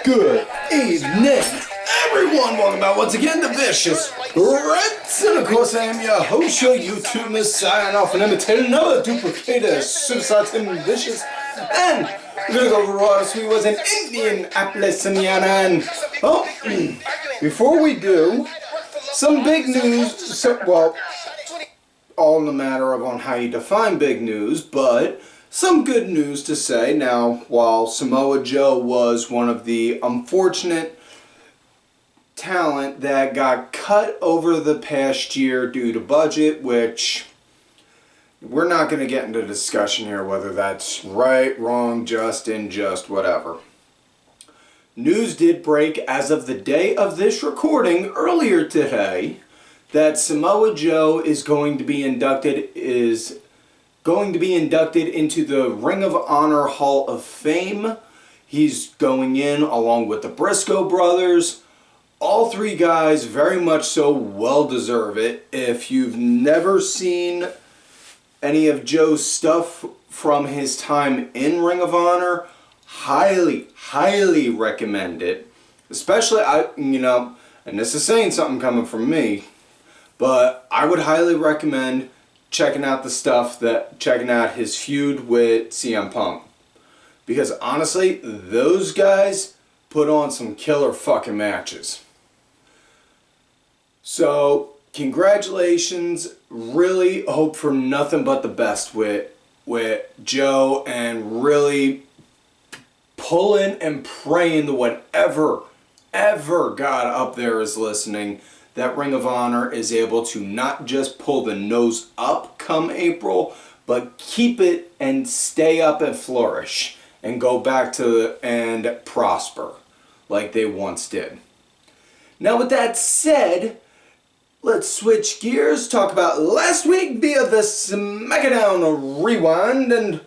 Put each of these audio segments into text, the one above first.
Good evening, everyone. Welcome back once again to Vicious Reds. And of course, I am your host, your YouTube messiah, off and imitating another duplicator, Suicide Tim Vicious. And we're going to go over Raw this week was in Indianapolis, Indiana. And, well, before we do, some big news. Well, all in the matter of on how you define big news, but some good news to say. Now, while Samoa Joe was one of the unfortunate talent that got cut over the past year due to budget, which we're not going to get into discussion here whether that's right, wrong, just, unjust, whatever. News did break as of the day of this recording earlier today that Samoa Joe is going to be inducted into the Ring of Honor Hall of Fame. He's going in along with the Briscoe brothers. All three guys very much so well deserve it. If you've never seen any of Joe's stuff from his time in Ring of Honor, highly recommend it. Especially, and this is saying something coming from me, but I would highly recommend checking out his feud with CM Punk. Because honestly, those guys put on some killer fucking matches. So, congratulations. Really hope for nothing but the best with Joe, and really pulling and praying to whatever God up there is listening, that Ring of Honor is able to not just pull the nose up come April, but keep it and stay up and flourish and go back to and prosper like they once did. Now with that said, let's switch gears, talk about last week via the SmackDown Rewind. And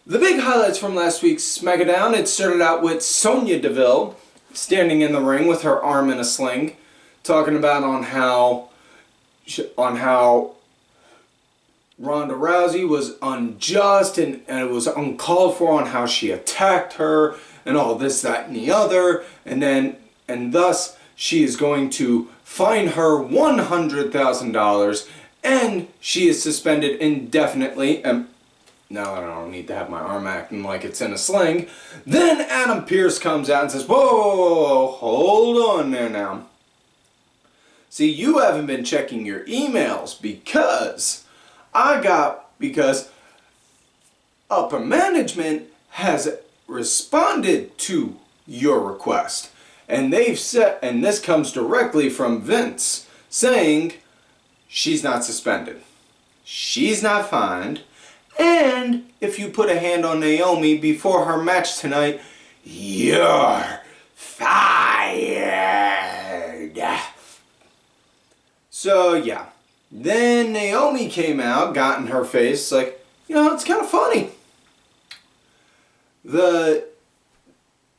the big highlights from last week's SmackDown, it started out with Sonya Deville standing in the ring with her arm in a sling, talking about on how Ronda Rousey was unjust and it was uncalled for on how she attacked her and all this, that, and the other, and thus she is going to fine her $100,000 and she is suspended indefinitely. And now I don't need to have my arm acting like it's in a sling. Then Adam Pearce comes out and says, whoa, hold on there now. See, you haven't been checking your emails because upper management has responded to your request. And they've said, and this comes directly from Vince, saying she's not suspended, she's not fined, and if you put a hand on Naomi before her match tonight, you're fired. So yeah, then Naomi came out, got in her face, like, it's kind of funny. Mr.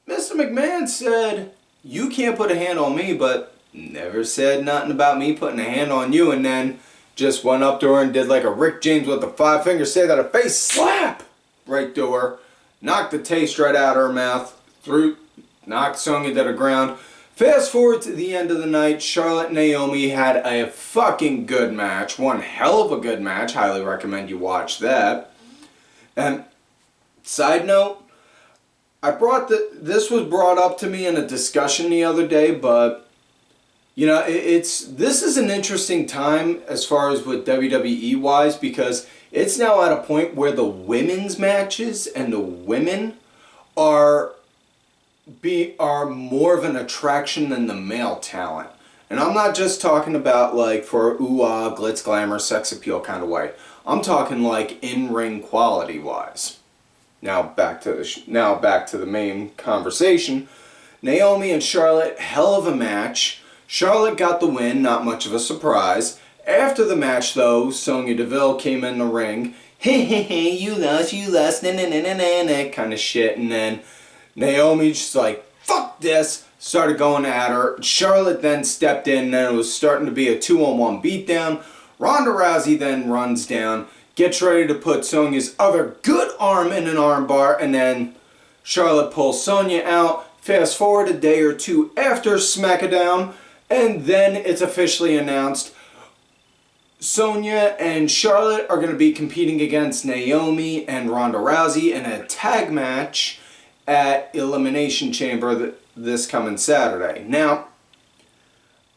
McMahon said, you can't put a hand on me, but never said nothing about me putting a hand on you, and then just went up to her and did like a Rick James with the 5 fingers, say that a face slap right to her, knocked the taste right out of her mouth, knocked Sonya to the ground. Fast forward to the end of the night, Charlotte and Naomi had a fucking good match. One hell of a good match. Highly recommend you watch that. And side note, this was brought up to me in a discussion the other day, but this is an interesting time as far as with WWE wise, because it's now at a point where the women's matches and the women are more of an attraction than the male talent. And I'm not just talking about like for ooh-ah, glitz, glamour, sex appeal kind of way. I'm talking like in-ring quality wise. Now back to the main conversation. Naomi and Charlotte, hell of a match. Charlotte got the win, not much of a surprise. After the match though, Sonya Deville came in the ring. Hey, you lost, na kind of shit, and then Naomi just like, fuck this, started going at her. Charlotte then stepped in, and it was starting to be a 2-on-1 beatdown. Ronda Rousey then runs down, gets ready to put Sonya's other good arm in an armbar, and then Charlotte pulls Sonya out, Fast forward a day or two after SmackDown, and then it's officially announced Sonya and Charlotte are going to be competing against Naomi and Ronda Rousey in a tag match at Elimination Chamber this coming Saturday. Now,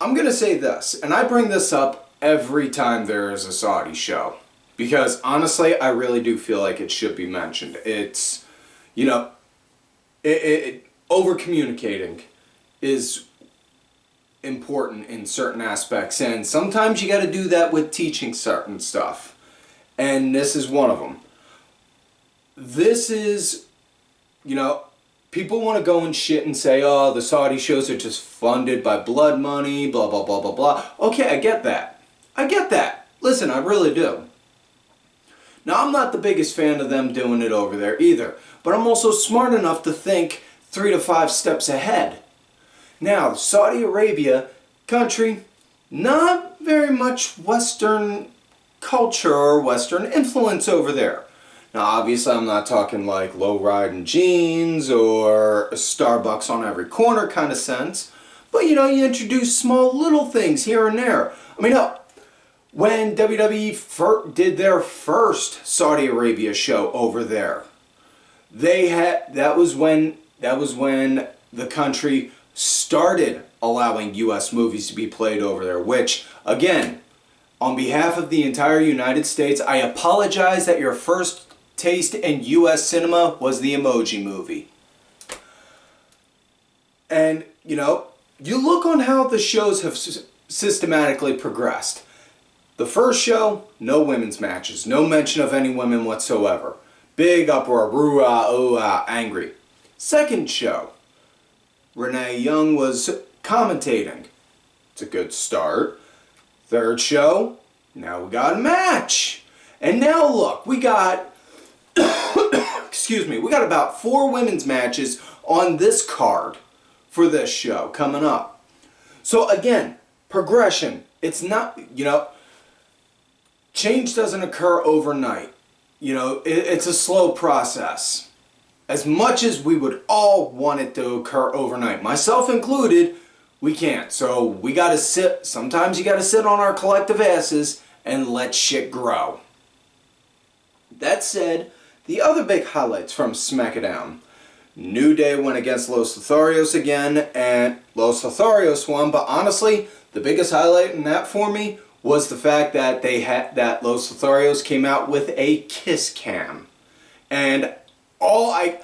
I'm going to say this, and I bring this up every time there is a Saudi show, because honestly, I really do feel like it should be mentioned. It's, you know, over-communicating is important in certain aspects, and sometimes you got to do that with teaching certain stuff, and this is one of them. This is, you know, people want to go and shit and say, oh, the Saudi shows are just funded by blood money, blah blah blah blah blah. Okay, I get that. Listen, I really do. Now, I'm not the biggest fan of them doing it over there either, but I'm also smart enough to think 3 to 5 steps ahead. Now, Saudi Arabia, country, not very much Western culture or Western influence over there. Now, obviously, I'm not talking like low-riding jeans or a Starbucks on every corner kind of sense. But, you know, you introduce small little things here and there. I mean, when WWE did their first Saudi Arabia show over there, that was when the country started allowing U.S. movies to be played over there, which, again, on behalf of the entire United States, I apologize that your first taste in U.S. cinema was the Emoji Movie. And, you know, you look on how the shows have systematically progressed. The first show, no women's matches, no mention of any women whatsoever. Big uproar, angry. Second show, Renee Young was commentating. It's a good start. Third show, now we got a match. And now look, we got, we got about 4 women's matches on this card for this show coming up. So again, progression. It's not, you know, change doesn't occur overnight. You know, it's a slow process. As much as we would all want it to occur overnight, myself included, we can't. So we gotta sit, sometimes you gotta sit on our collective asses and let shit grow. That said, the other big highlights from SmackDown. New Day went against Los Lotharios again, and Los Lotharios won, but honestly, the biggest highlight in that for me was the fact that Los Lotharios came out with a kiss cam. And all I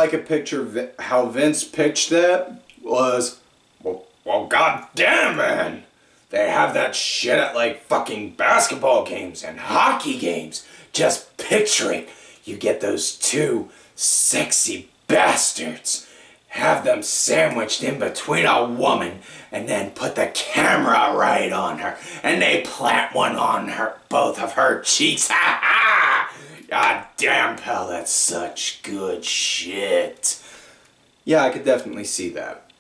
could picture how Vince pitched that was, well, goddamn, man, they have that shit at like fucking basketball games and hockey games. Just picturing you get those 2 sexy bastards, have them sandwiched in between a woman, and then put the camera right on her, and they plant one on her, both of her cheeks. Ha ha! God damn, pal, that's such good shit. Yeah, I could definitely see that.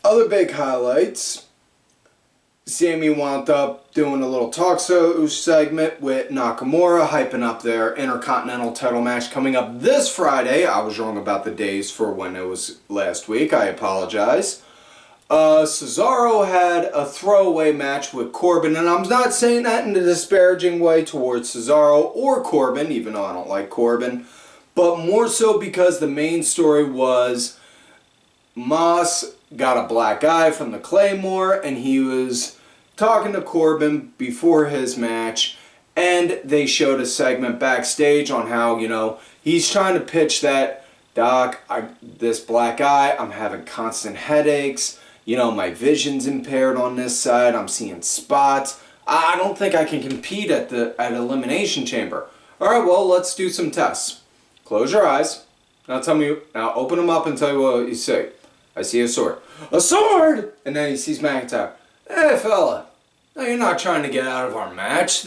Other big highlights. Sammy wound up doing a little talk show segment with Nakamura, hyping up their Intercontinental title match coming up this Friday. I was wrong about the days for when it was last week. I apologize. Cesaro had a throwaway match with Corbin, and I'm not saying that in a disparaging way towards Cesaro or Corbin, even though I don't like Corbin, but more so because the main story was Moss got a black eye from the Claymore, and he was talking to Corbin before his match, and they showed a segment backstage on how, you know, he's trying to pitch that, Doc, this black eye, I'm having constant headaches, you know, my vision's impaired on this side, I'm seeing spots, I don't think I can compete at Elimination Chamber. Alright, well, let's do some tests. Close your eyes. Now open them up and tell me what you see. I see a sword. A sword! And then he sees McIntyre. Hey, fella. No, you're not trying to get out of our match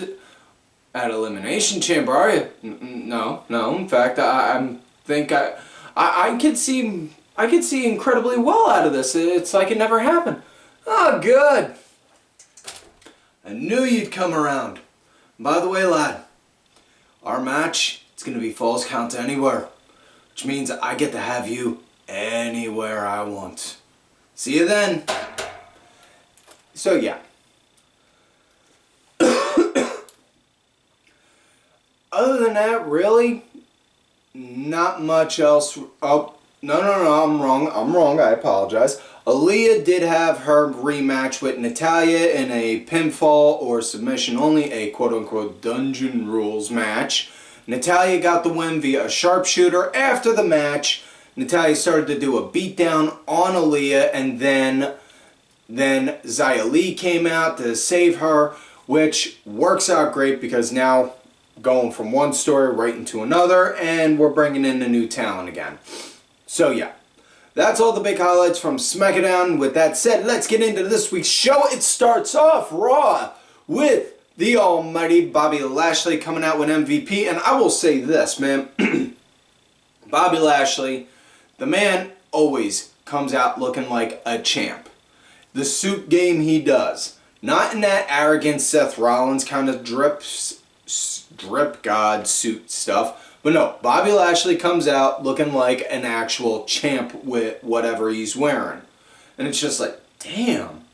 at Elimination Chamber, are you? No. In fact, I think I could see incredibly well out of this. It's like it never happened. Oh, good. I knew you'd come around. By the way, lad, our match It's going to be Falls Count Anywhere, which means I get to have you anywhere I want. See you then. So yeah. Other than that, really, not much else. Oh, no, I'm wrong, I apologize. Aaliyah did have her rematch with Natalya in a pinfall or submission only, a quote-unquote Dungeon Rules match. Natalya got the win via a sharpshooter. After the match, Natalya started to do a beatdown on Aaliyah, and then Xia Li came out to save her, which works out great because now going from one story right into another, and we're bringing in a new talent again. So yeah, that's all the big highlights from SmackDown. With that said, let's get into this week's show. It starts off Raw with the almighty Bobby Lashley coming out with MVP, and I will say this, man. Bobby Lashley, the man always comes out looking like a champ. The suit game he does, not in that arrogant Seth Rollins kind of drip god suit stuff, but no, Bobby Lashley comes out looking like an actual champ with whatever he's wearing. And it's just like, damn,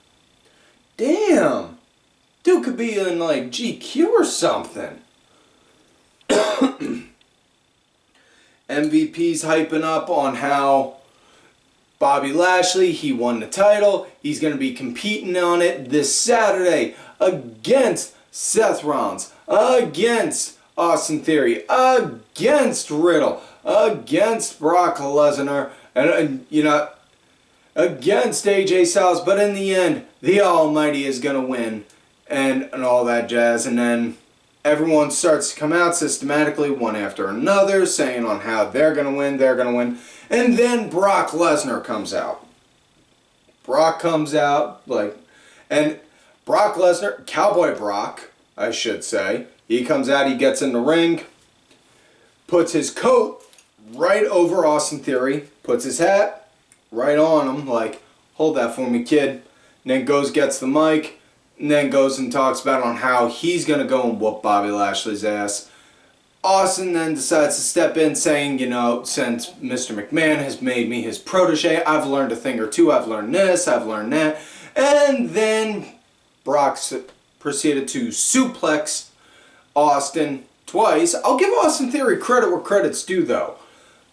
dude could be in like GQ or something. MVP's hyping up on how Bobby Lashley, he won the title. He's going to be competing on it this Saturday against Seth Rollins, against Austin Theory, against Riddle, against Brock Lesnar, and against AJ Styles. But in the end, the Almighty is going to win and all that jazz. And then everyone starts to come out systematically one after another saying on how they're going to win, And then Brock Lesnar comes out. Brock comes out, and Brock Lesnar, Cowboy Brock, I should say, he comes out, he gets in the ring, puts his coat right over Austin Theory, puts his hat right on him, like, hold that for me, kid. And then gets the mic, and then goes and talks about on how he's going to go and whoop Bobby Lashley's ass. Austin then decides to step in saying, since Mr. McMahon has made me his protege, I've learned a thing or two, I've learned this, I've learned that. And then Brock proceeded to suplex Austin twice. I'll give Austin Theory credit where credit's due, though.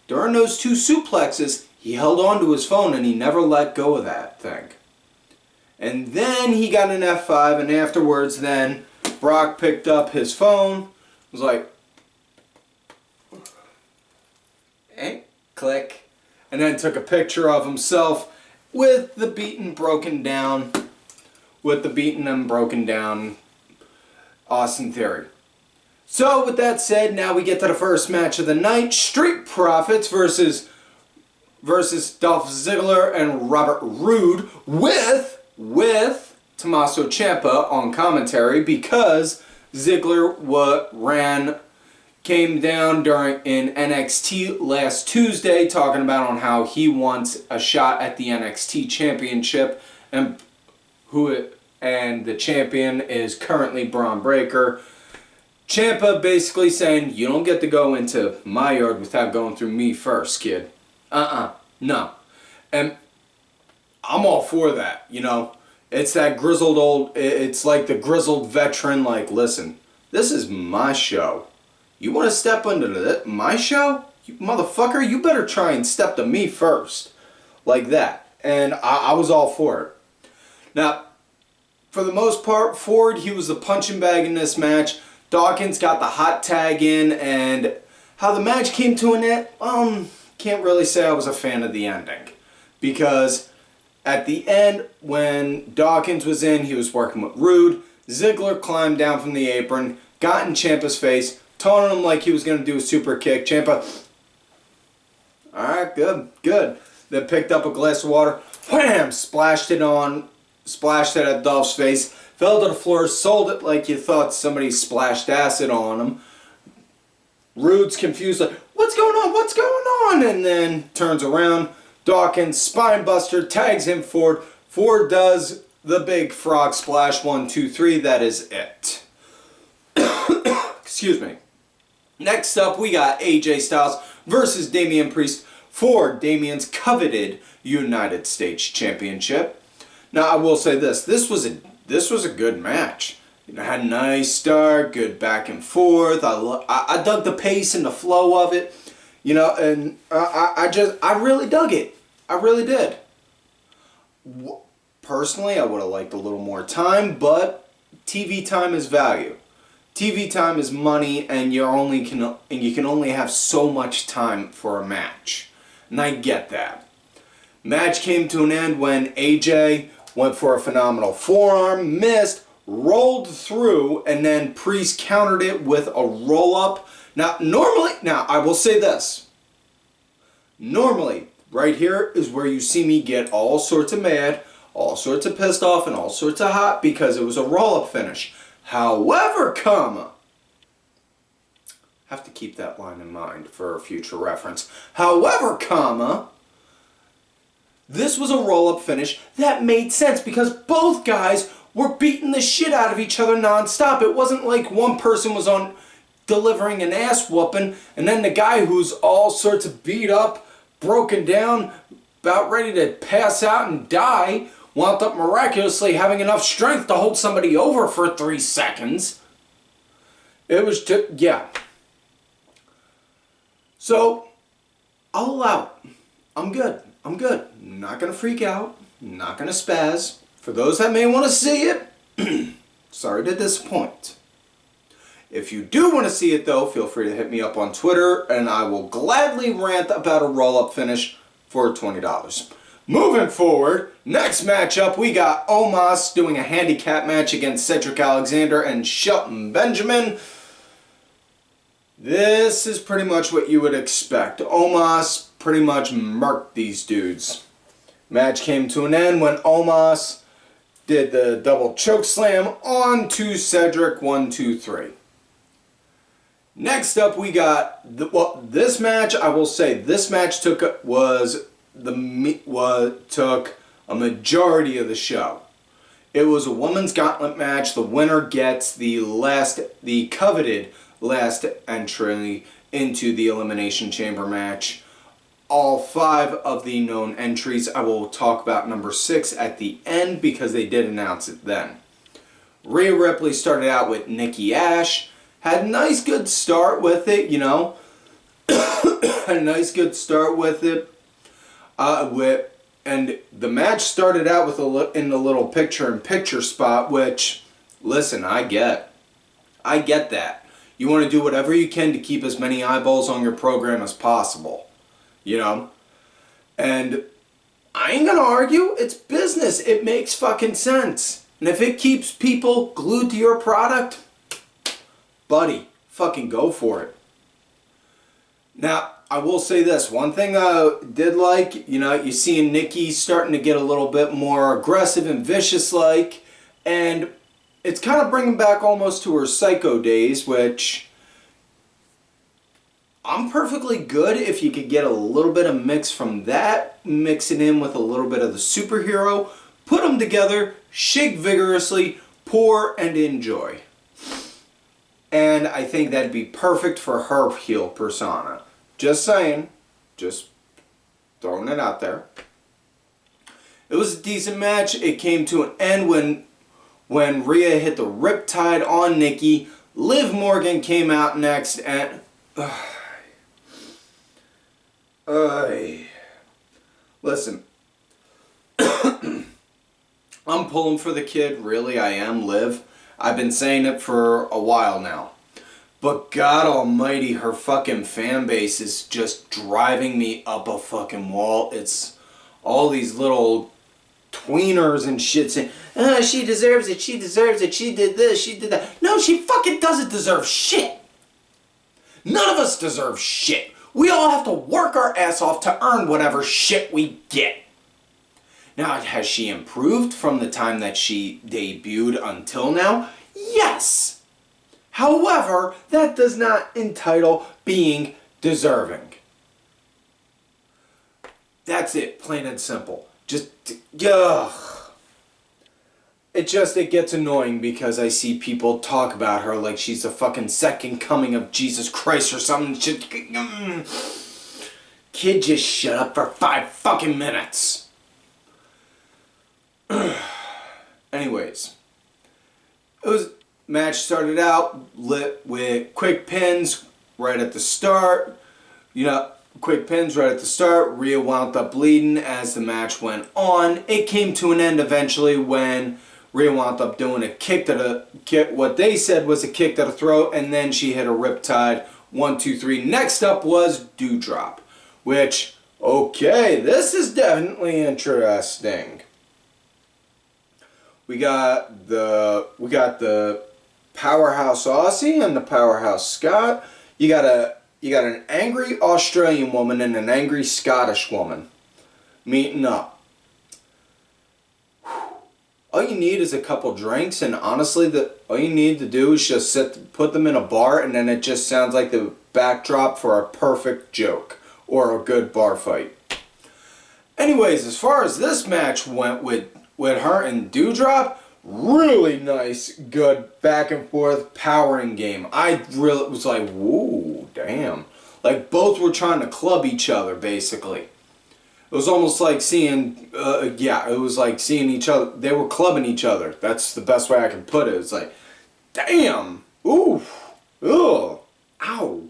During those two suplexes, he held on to his phone and he never let go of that thing. And then he got an F5, and afterwards then Brock picked up his phone, was like, click, and then took a picture of himself with the beaten and broken down Austin Theory. So with that said, now we get to the first match of the night, Street Profits versus Dolph Ziggler and Robert Roode with Tommaso Ciampa on commentary, because Ziggler came down in NXT last Tuesday talking about on how he wants a shot at the NXT Championship, and the champion is currently Braun Breaker. Ciampa basically saying, you don't get to go into my yard without going through me first, kid. No. And I'm all for that, It's that it's like the grizzled veteran, like, listen, this is my show. You want to step into my show? You motherfucker, you better try and step to me first. Like that. And I was all for it. Now, for the most part, Ford, he was the punching bag in this match. Dawkins got the hot tag in, and how the match came to an end, can't really say I was a fan of the ending. Because at the end, when Dawkins was in, he was working with Roode. Ziggler climbed down from the apron, got in Ciampa's face, taunting him like he was going to do a super kick. Ciampa, alright, good. Then picked up a glass of water, wham, splashed it at Dolph's face, fell to the floor, sold it like you thought somebody splashed acid on him. Roode's confused, like, what's going on? And then turns around, Dawkins, spinebuster, tags him forward. Ford does the big frog splash, 1, 2, 3, that is it. Excuse me. Next up, we got AJ Styles versus Damian Priest for Damian's coveted United States Championship. Now, I will say this. This was a good match. You know, had a nice start, good back and forth. I dug the pace and the flow of it. You know, and I really dug it. I really did. Personally, I would have liked a little more time, but TV time is value. TV time is money, and you can only have so much time for a match. And I get that. Match came to an end when AJ went for a phenomenal forearm, missed, rolled through, and then Priest countered it with a roll-up. Now, I will say this. Normally, right here is where you see me get all sorts of mad, all sorts of pissed off, and all sorts of hot because it was a roll-up finish. However, have to keep that line in mind for future reference. However, this was a roll-up finish that made sense because both guys were beating the shit out of each other non-stop. It wasn't like one person was on delivering an ass whooping and then the guy who's all sorts of beat up, broken down, about ready to pass out and die, wound up miraculously having enough strength to hold somebody over for 3 seconds. It was just, yeah. So, I'll allow it. I'm good. Not going to freak out. Not going to spaz. For those that may want to see it, sorry to disappoint. If you do want to see it though, feel free to hit me up on Twitter and I will gladly rant about a roll-up finish for $20. Moving forward, next matchup, we got Omos doing a handicap match against Cedrick Alexander and Shelton Benjamin. This is pretty much what you would expect. Omos pretty much murked these dudes. Match came to an end when Omos did the double choke slam onto Cedrick, 1, 2, 3. Next up, we got this match. I will say this match took a majority of the show. It was a women's gauntlet match. The winner gets the coveted last entry into the Elimination Chamber match. All 5 of the known entries. I will talk about number 6 at the end because they did announce it then. Rhea Ripley started out with Nikki A.S.H. Had a nice good start with it, you know. Had a nice good start with it. And the match started out with in the little picture-in-picture spot, which, listen, I get that. You want to do whatever you can to keep as many eyeballs on your program as possible. You know? And I ain't gonna argue. It's business. It makes fucking sense. And if it keeps people glued to your product, buddy, fucking go for it. Now, I will say this. One thing I did like, you know, you seeing Nikki starting to get a little bit more aggressive and vicious-like. And it's kind of bringing back almost to her Psycho days, which I'm perfectly good if you could get a little bit of mix from that, mix it in with a little bit of the superhero, put them together, shake vigorously, pour, and enjoy. And I think that'd be perfect for her heel persona. Just saying. Just throwing it out there. It was a decent match. It came to an end when Rhea hit the Riptide on Nikki. Liv Morgan came out next and... listen. I'm pulling for the kid. Really, I am, Liv. I've been saying it for a while now. But God almighty, her fucking fan base is just driving me up a fucking wall. It's all these little tweeners and shit saying, she deserves it, she deserves it, she did this, she did that. No, she fucking doesn't deserve shit. None of us deserve shit. We all have to work our ass off to earn whatever shit we get. Now, has she improved from the time that she debuted until now? Yes. However, that does not entitle being deserving. That's it, plain and simple. Just, ugh. it gets annoying because I see people talk about her like she's the fucking second coming of Jesus Christ or something. Kid, just shut up for 5 fucking minutes. Anyways, match started out lit with quick pins right at the start. Quick pins right at the start. Rhea wound up bleeding as the match went on. It came to an end eventually when Rhea wound up doing a kick to the what they said was a kick to the throat, and then she hit a riptide. 1, 2, 3. Next up was Doudrop, which, okay, this is definitely interesting. We got the powerhouse Aussie and the powerhouse Scott. You got an angry Australian woman and an angry Scottish woman meeting up. All you need is a couple drinks, and honestly, all you need to do is just put them in a bar, and then it just sounds like the backdrop for a perfect joke or a good bar fight. Anyways, as far as this match went with her and Doudrop, really nice, good back and forth powering game. I really was like, whoa, damn. Like both were trying to club each other, basically. It was almost like seeing, it was like seeing each other. They were clubbing each other. That's the best way I can put it. It's like, damn, oof, ugh, ow.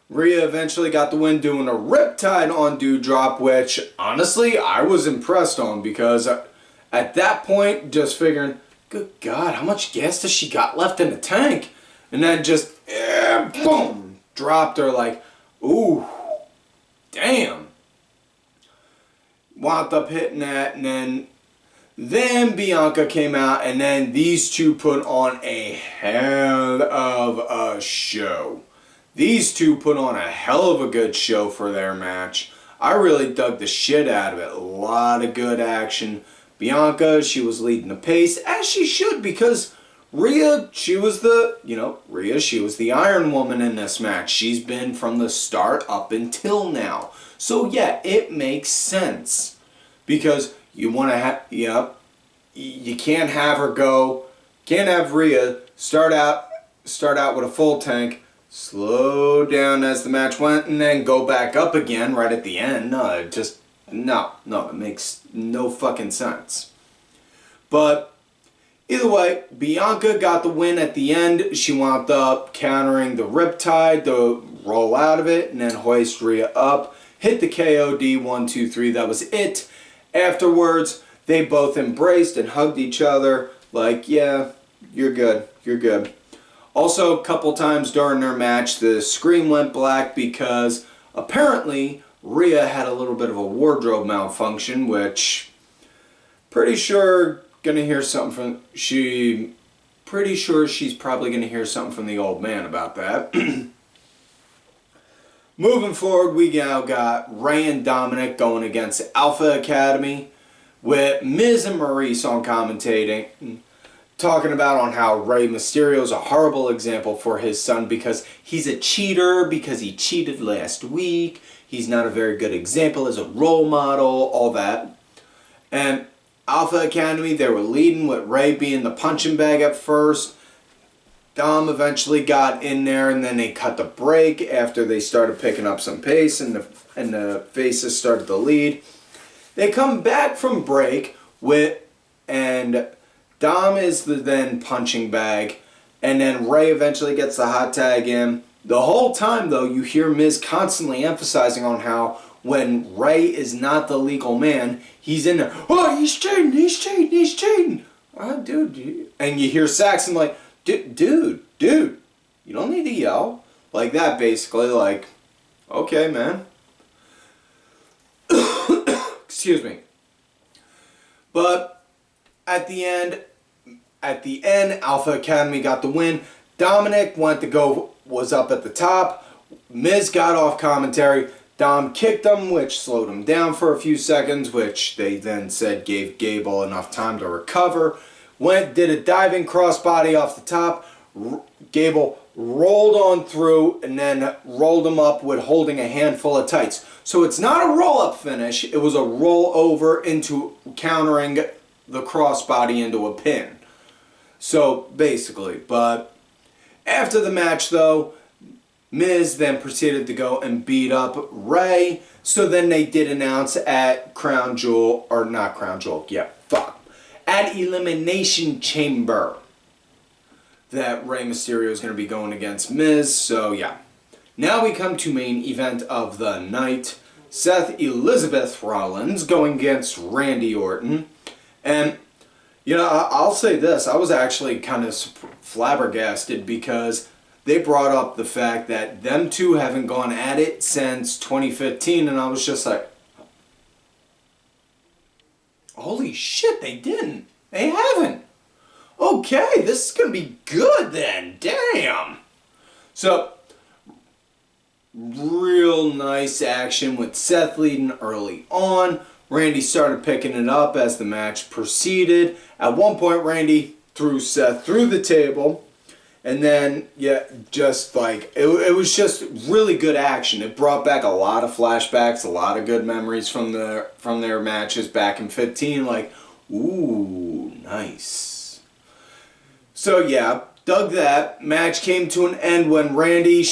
Rhea eventually got the win doing a riptide on Doudrop, which honestly I was impressed on because at that point just figuring, good God, how much gas does she got left in the tank? And then just, boom, dropped her like, ooh, damn. Wound up hitting that, and then Bianca came out, and then these two put on a hell of a show. These two put on a hell of a good show for their match. I really dug the shit out of it. A lot of good action. Bianca, she was leading the pace, as she should, because Rhea, she was the Iron Woman in this match. She's been from the start up until now. So yeah, it makes sense. Because you want to have, you can't have Rhea start out with a full tank, slow down as the match went, and then go back up again right at the end. No, it makes no fucking sense. But either way, Bianca got the win at the end. She wound up countering the riptide to roll out of it and then hoist Rhea up. Hit the KOD, 1, 2, 3, that was it. Afterwards, they both embraced and hugged each other like, yeah, you're good, you're good. Also, a couple times during their match, the screen went black because apparently Rhea had a little bit of a wardrobe malfunction, which pretty sure she's probably gonna hear something from the old man about that. Moving forward, we now got Rey and Dominik going against Alpha Academy with Miz and Maurice on commentating, talking about on how Rey Mysterio is a horrible example for his son because he's a cheater, because he cheated last week. He's not a very good example as a role model, all that. And Alpha Academy, they were leading with Rey being the punching bag at first. Dom eventually got in there, and then they cut the break after they started picking up some pace, and the faces started to lead. They come back from break and Dom is the then punching bag, and then Rey eventually gets the hot tag in. The whole time, though, you hear Miz constantly emphasizing on how when Rey is not the legal man, he's in there, oh, he's cheating, he's cheating, he's cheating. Oh, dude. And you hear Saxon like, dude, you don't need to yell. Like that, basically, like, okay, man. Excuse me. But at the end, Alpha Academy got the win. Dominik was up at the top. Miz got off commentary. Dom kicked him, which slowed him down for a few seconds, which they then said gave Gable enough time to recover. Did a diving crossbody off the top. Gable rolled on through and then rolled him up with holding a handful of tights. So it's not a roll-up finish. It was a roll over into countering the crossbody into a pin. So, basically, but after the match, though, Miz then proceeded to go and beat up Rey. So then they did announce at at Elimination Chamber that Rey Mysterio is going to be going against Miz. So, yeah. Now we come to main event of the night. Seth Elizabeth Rollins going against Randy Orton. And, you know, I'll say this. I was actually kind of flabbergasted because they brought up the fact that them two haven't gone at it since 2015. And I was just like, holy shit, they didn't. They haven't. Okay, this is going to be good then. Damn. So, real nice action with Seth leading early on. Randy started picking it up as the match proceeded. At one point, Randy threw Seth through the table. And then, yeah, just like, it was just really good action. It brought back a lot of flashbacks, a lot of good memories from their matches back in 15. Like, ooh, nice. So, yeah, dug that. Match came to an end when Randy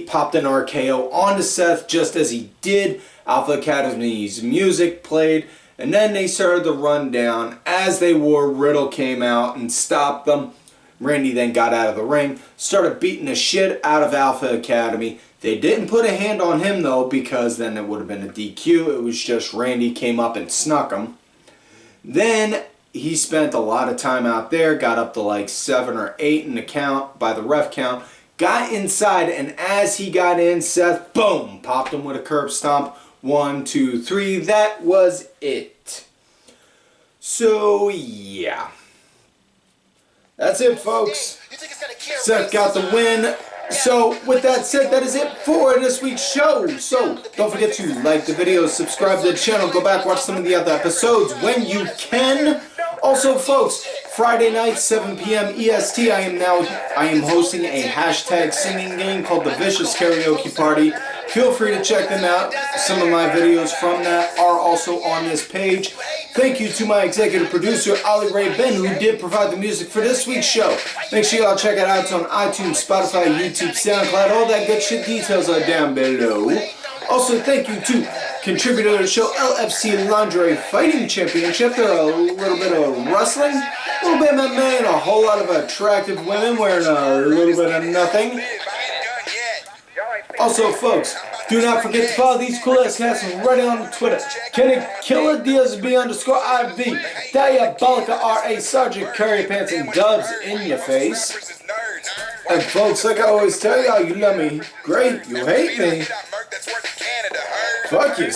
popped an RKO onto Seth just as he did. Alpha Academy's music played, and then they started the rundown. As they were, Riddle came out and stopped them. Randy then got out of the ring, started beating the shit out of Alpha Academy. They didn't put a hand on him, though, because then it would have been a DQ. It was just Randy came up and snuck him. Then he spent a lot of time out there, got up to like 7 or 8 in the count, by the ref count, got inside, and as he got in, Seth, boom, popped him with a curb stomp. 1, 2, 3, that was it. So, yeah. That's it, folks. Seth got the win. So, with that said, that is it for this week's show. So, don't forget to like the video, subscribe to the channel, go back, watch some of the other episodes when you can. Also, folks, Friday night, 7 p.m. EST, I am hosting a hashtag singing game called The Vicious Karaoke Party. Feel free to check them out. Some of my videos from that are also on this page. Thank you to my executive producer, Ollie Ray Ben, who did provide the music for this week's show. Make sure y'all check it out. It's on iTunes, Spotify, YouTube, SoundCloud. All that good shit. Details are down below. Also, thank you to contributor to the show, LFC Lingerie Fighting Championship. They're a little bit of wrestling, a little bit of MMA, and a whole lot of attractive women wearing a little bit of nothing. Also, folks, do not forget to follow these cool-ass cats right on Twitter. Kenny Killer DSB_IV, Diabolica RA, Sergeant Curry Pants, and Dubs in your face. And folks, like I always tell y'all, you love me great, you hate me. Fuck you.